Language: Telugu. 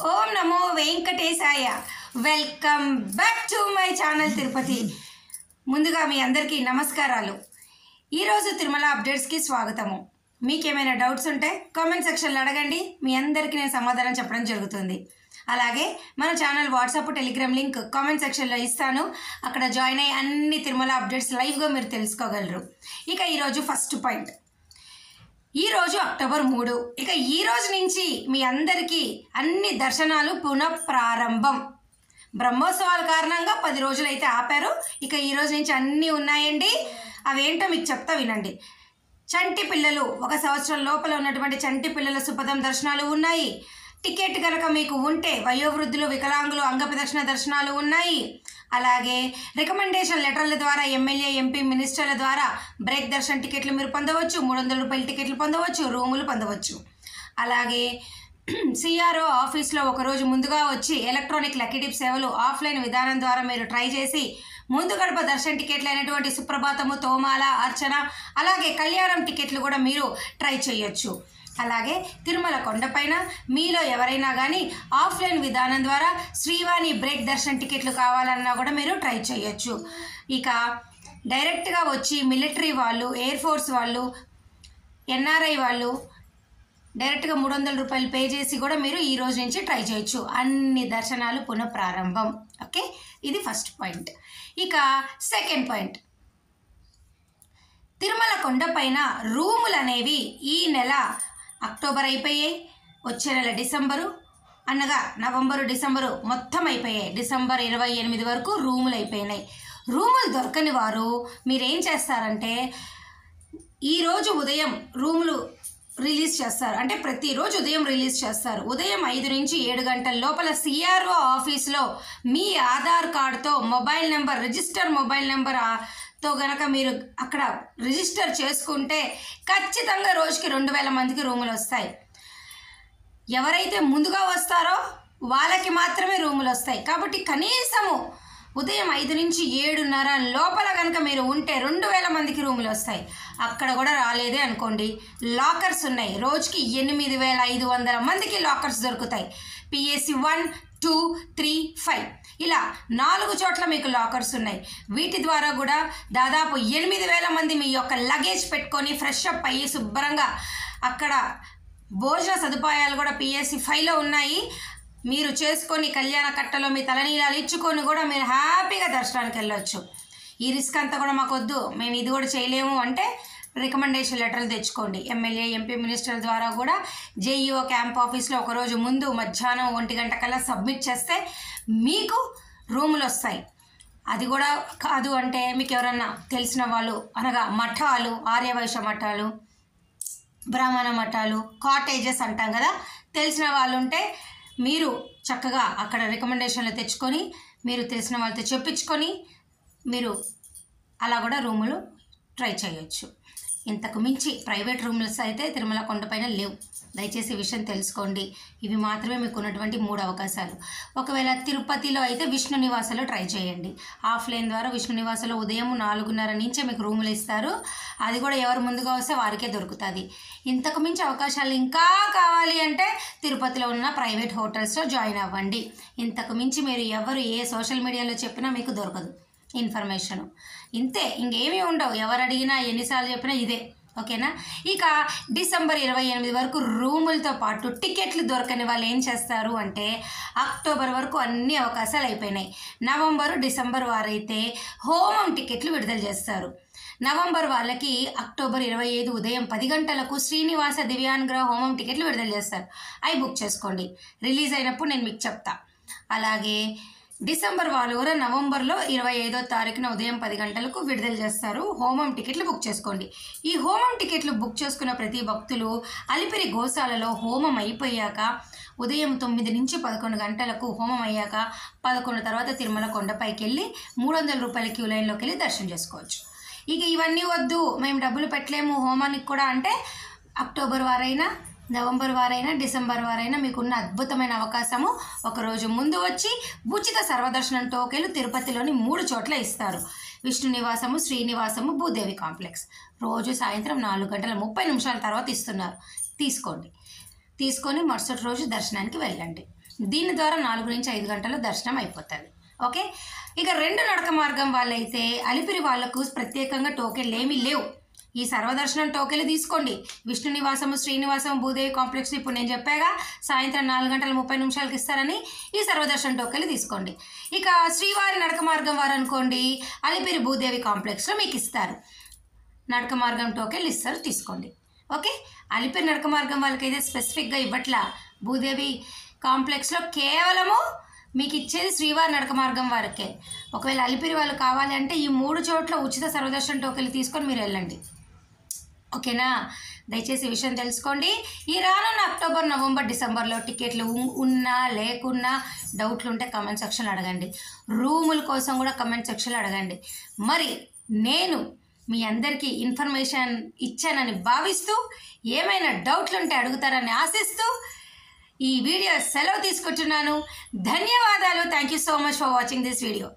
Om Namo Venkatesaya. Welcome back to my channel Tirupati. ముందుగా మీ అందరికీ నమస్కారాలు. ఈరోజు తిరుమల అప్డేట్స్కి స్వాగతము. మీకేమైనా డౌట్స్ ఉంటే కామెంట్ సెక్షన్లో అడగండి, మీ అందరికీ నేను సమాధానం చెప్పడం జరుగుతుంది. అలాగే మన channel WhatsApp Telegram link comment సెక్షన్లో ఇస్తాను, అక్కడ జాయిన్ అయ్యి అన్ని తిరుమల అప్డేట్స్ లైవ్గా మీరు తెలుసుకోగలరు. ఇక ఈరోజు ఫస్ట్ పాయింట్, ఈరోజు అక్టోబర్ 3. ఇక ఈ రోజు నుంచి మీ అందరికీ అన్ని దర్శనాలు పునఃప్రారంభం. బ్రహ్మోత్సవాల కారణంగా 10 రోజులైతే ఆపారు. ఇక ఈ రోజు నుంచి అన్నీ ఉన్నాయండి. అవేంటో మీకు చెప్తా వినండి. చంటి పిల్లలు, 1 సంవత్సరం లోపల ఉన్నటువంటి చంటి పిల్లల సుపదం దర్శనాలు ఉన్నాయి. టికెట్ కనుక మీకు ఉంటే వయోవృద్ధులు, వికలాంగులు అంగప్రదక్షిణ దర్శనాలు ఉన్నాయి. అలాగే రికమెండేషన్ లెటర్ల ద్వారా ఎమ్మెల్యే, ఎంపీ, మినిస్టర్ల ద్వారా బ్రేక్ దర్శన్ టికెట్లు మీరు పొందవచ్చు. 300 రూపాయల టికెట్లు పొందవచ్చు, రూములు పొందవచ్చు. అలాగే సిఆర్ఓ ఆఫీస్లో ఒకరోజు ముందుగా వచ్చి ఎలక్ట్రానిక్ లక్కీ డిప్ సేవలు ఆఫ్లైన్ విధానం ద్వారా మీరు ట్రై చేసి ముందు గడప దర్శన్ టికెట్లు అయినటువంటి సుప్రభాతము, తోమాల, అర్చన, అలాగే కళ్యాణం టికెట్లు కూడా మీరు ట్రై చేయొచ్చు. అలాగే తిరుమల కొండపైన మీలో ఎవరైనా కానీ ఆఫ్లైన్ విధానం ద్వారా శ్రీవాణి బ్రేక్ దర్శన్ టికెట్లు కావాలన్నా కూడా మీరు ట్రై చేయొచ్చు. ఇక డైరెక్ట్గా వచ్చి మిలిటరీ వాళ్ళు, ఎయిర్ ఫోర్స్ వాళ్ళు, ఎన్ఆర్ఐ వాళ్ళు డైరెక్ట్గా 300 రూపాయలు పే చేసి కూడా మీరు ఈ రోజు నుంచి ట్రై చేయొచ్చు. అన్ని దర్శనాలు పునఃప్రారంభం. ఓకే, ఇది ఫస్ట్ పాయింట్. ఇక సెకండ్ పాయింట్, తిరుమల కొండపైన రూములు అనేవి ఈ నెల అక్టోబర్ అయిపోయాయి, వచ్చే నెల డిసెంబరు, అనగా నవంబరు, డిసెంబరు మొత్తం అయిపోయాయి. డిసెంబర్ 28 వరకు రూములు అయిపోయినాయి. రూములు దొరకని వారు మీరేం చేస్తారంటే, ఈరోజు ఉదయం రూములు రిలీజ్ చేస్తారు. అంటే ప్రతిరోజు ఉదయం రిలీజ్ చేస్తారు. ఉదయం 5 నుంచి 7 గంటల లోపల సిఆర్ఓ ఆఫీస్లో మీ ఆధార్ కార్డుతో mobile number, register mobile number తో గనక మీరు అక్కడ రిజిస్టర్ చేసుకుంటే ఖచ్చితంగా రోజుకి 2000 మందికి రూములు వస్తాయి. ఎవరైతే ముందుగా వస్తారో వాళ్ళకి మాత్రమే రూములు వస్తాయి. కాబట్టి కనీసము ఉదయం 5 నుంచి 7:30 లోపల కనుక మీరు ఉంటే 2000 మందికి రూములు వస్తాయి. అక్కడ కూడా రాలేదే అనుకోండి, లాకర్స్ ఉన్నాయి. రోజుకి 8500 మందికి లాకర్స్ దొరుకుతాయి. పిఎస్సి 1, 2, 3, 5 ఇలా 4 చోట్ల మీకు లాకర్స్ ఉన్నాయి. వీటి ద్వారా కూడా దాదాపు 8000 మంది మీ యొక్క లగేజ్ పెట్టుకొని ఫ్రెష్ అప్ అయ్యి శుభ్రంగా అక్కడ భోజన సదుపాయాలు కూడా పిఎస్సి 5లో ఉన్నాయి. మీరు చేసుకొని కళ్యాణ కట్టలో మీ తలనీలాలు ఇచ్చుకొని కూడా మీరు హ్యాపీగా దర్శనానికి వెళ్ళొచ్చు. ఈ రిస్క్ అంతా కూడా మాకు వద్దు, మేము ఇది కూడా చేయలేము అంటే రికమెండేషన్ లెటర్లు తెచ్చుకోండి. ఎమ్మెల్యే, ఎంపీ, మినిస్టర్ల ద్వారా కూడా జేఈఓ క్యాంప్ ఆఫీస్లో ఒకరోజు ముందు మధ్యాహ్నం 1 గంట కల్లా సబ్మిట్ చేస్తే మీకు రూములు వస్తాయి. అది కూడా కాదు అంటే మీకు ఎవరన్నా తెలిసిన వాళ్ళు, అనగా మఠాలు, ఆర్యవైశ్య మఠాలు, బ్రాహ్మణ మఠాలు, కాటేజెస్ అంటాం కదా, తెలిసిన వాళ్ళు ఉంటే మీరు చక్కగా అక్కడ రికమెండేషన్లు తెచ్చుకొని మీరు తెలిసిన వాళ్ళతో చెప్పించుకొని మీరు అలా కూడా రూములు ట్రై చేయొచ్చు. ఇంతకు మించి ప్రైవేట్ రూమ్స్ అయితే తిరుమల కొండపైన లేవు. దయచేసి ఈ విషయం తెలుసుకోండి. ఇవి మాత్రమే మీకు ఉన్నటువంటి 3 అవకాశాలు. ఒకవేళ తిరుపతిలో అయితే విష్ణు నివాసంలో ట్రై చేయండి. ఆఫ్లైన్ ద్వారా విష్ణు నివాసంలో ఉదయం 4:30 నుంచే మీకు రూములు ఇస్తారు. అది కూడా ఎవరు ముందుగా వస్తే వారికే దొరుకుతుంది. ఇంతకు మించి అవకాశాలు ఇంకా కావాలి అంటే తిరుపతిలో ఉన్న ప్రైవేట్ హోటల్స్లో జాయిన్ అవ్వండి. ఇంతకు మించి మీరు ఎవరు ఏ సోషల్ మీడియాలో చెప్పినా మీకు దొరకదు ఇన్ఫర్మేషను. ఇంతే, ఇంకేమీ ఉండవు. ఎవరు అడిగినా ఎన్నిసార్లు చెప్పినా ఇదే. ఓకేనా. ఇక డిసెంబర్ 28 వరకు రూములతో పాటు టికెట్లు దొరకని వాళ్ళు ఏం చేస్తారు అంటే, అక్టోబర్ వరకు అన్ని అవకాశాలు అయిపోయినాయి. నవంబరు, డిసెంబర్ వారైతే హోమం టికెట్లు విడుదల చేస్తారు. నవంబర్ వాళ్ళకి అక్టోబర్ 25 ఉదయం 10 గంటలకు శ్రీనివాస దివ్యానుగ్రహ హోమం టికెట్లు విడుదల చేస్తారు. అవి బుక్ చేసుకోండి. రిలీజ్ అయినప్పుడు నేను మీకు చెప్తా. అలాగే డిసెంబర్ వాళ్ళు కూడా నవంబర్లో 25వ తారీఖున ఉదయం 10 గంటలకు విడుదల చేస్తారు. హోమం టికెట్లు బుక్ చేసుకోండి. ఈ హోమం టికెట్లు బుక్ చేసుకున్న ప్రతి భక్తులు అలిపిరి గోశాలలో హోమం అయిపోయాక ఉదయం 9 నుంచి 11 గంటలకు హోమం అయ్యాక 11 తర్వాత తిరుమల కొండపైకి వెళ్ళి 300 రూపాయల క్యూ లైన్లోకి వెళ్ళి దర్శనం చేసుకోవచ్చు. ఇక ఇవన్నీ వద్దు, మేము డబ్బులు పెట్టలేము హోమానికి కూడా అంటే అక్టోబర్ వారైనా, నవంబర్ వారైనా, డిసెంబర్ వారైనా మీకున్న అద్భుతమైన అవకాశము. ఒకరోజు ముందు వచ్చి ఉచిత సర్వదర్శనం టోకెన్లు తిరుపతిలోని 3 చోట్ల ఇస్తారు. విష్ణు నివాసము, శ్రీనివాసము, భూదేవి కాంప్లెక్స్. రోజు సాయంత్రం 4:30 తర్వాత ఇస్తున్నారు. తీసుకోండి. తీసుకొని మరుసటి రోజు దర్శనానికి వెళ్ళండి. దీని ద్వారా 4 నుంచి 5 గంటల్లో దర్శనం అయిపోతుంది. ఓకే, ఇక 2 నడక మార్గం వాళ్ళైతే అలిపిరి వాళ్ళకు ప్రత్యేకంగా టోకెన్లు ఏమీ లేవు. ఈ సర్వదర్శనం టోకెన్లు తీసుకోండి. విష్ణు నివాసము, శ్రీనివాసం, భూదేవి కాంప్లెక్స్ ఇప్పుడు నేను చెప్పాగా సాయంత్రం 4:30 ఇస్తారని ఈ సర్వదర్శనం టోకెన్లు తీసుకోండి. ఇక శ్రీవారి నడక మార్గం వారు అనుకోండి అలిపిరి భూదేవి కాంప్లెక్స్లో మీకు ఇస్తారు, నడక మార్గం టోకెన్లు ఇస్తారు, తీసుకోండి. ఓకే, అలిపిరి నడక మార్గం వాళ్ళకైతే స్పెసిఫిక్గా ఇవ్వట్లా, భూదేవి కాంప్లెక్స్లో కేవలము మీకు ఇచ్చేది శ్రీవారి నడక మార్గం వారికే. ఒకవేళ అలిపిరి వాళ్ళు కావాలి అంటే ఈ 3 చోట్ల ఉచిత సర్వదర్శనం టోకెన్లు తీసుకొని మీరు వెళ్ళండి. ఓకేనా, దయచేసి ఈ విషయం తెలుసుకోండి. ఈ రానున్న అక్టోబర్, నవంబర్, డిసెంబర్లో టికెట్లు ఉన్నా లేకున్నా డౌట్లు ఉంటే కమెంట్ సెక్షన్లో అడగండి. రూముల కోసం కూడా కమెంట్ సెక్షన్లో అడగండి. మరి నేను మీ అందరికీ ఇన్ఫర్మేషన్ ఇచ్చానని భావిస్తూ ఏమైనా డౌట్లు ఉంటే అడుగుతారని ఆశిస్తూ ఈ వీడియో సెలవు తీసుకుంటున్నాను. ధన్యవాదాలు. Thank you so much for watching this video.